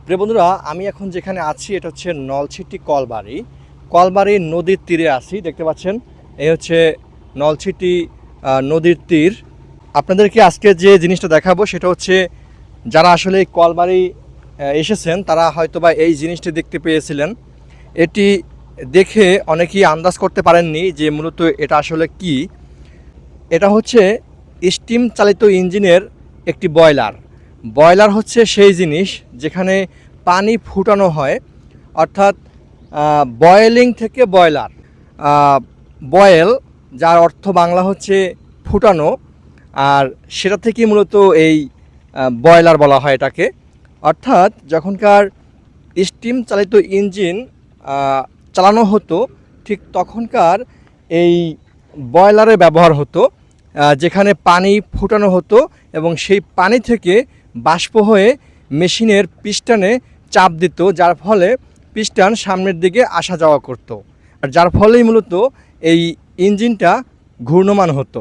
প্রিয় বন্ধুরা, আমি এখন যেখানে আছি এটা হচ্ছে নলছিটি কলবাড়ি নদীর তীরে আছি। দেখতে পাচ্ছেন এই হচ্ছে নলছিটি নদীর তীর। আপনাদেরকে আজকে যে জিনিসটা দেখাবো সেটা হচ্ছে যারা আসলে এই কলবাড়ি এসেছেন তারা হয়তোবা এই জিনিসটি দেখতে পেয়েছিলেন। এটি দেখে অনেকেই আন্দাজ করতে পারেননি যে মূলত এটা আসলে কি। এটা হচ্ছে স্টিম চালিত ইঞ্জিনের একটি বয়লার হচ্ছে সেই জিনিস যেখানে পানি ফুটানো হয়, অর্থাৎ বয়েলিং থেকে বয়লার। বয়েল যার অর্থ বাংলা হচ্ছে ফুটানো, আর সেটা থেকেই মূলত এই বয়লার বলা হয় এটাকে। অর্থাৎ যখনকার স্টিম চালিত ইঞ্জিন চালানো হতো ঠিক তখনকার এই বয়লারের ব্যবহার হতো, যেখানে পানি ফুটানো হতো এবং সেই পানি থেকে বাষ্প হয়ে মেশিনের পিস্টনে চাপ দিত, যার ফলে পিস্টন সামনের দিকে আসা যাওয়া করত, আর যার ফলেই মূলত এই ইঞ্জিনটা ঘূর্ণমান হতো।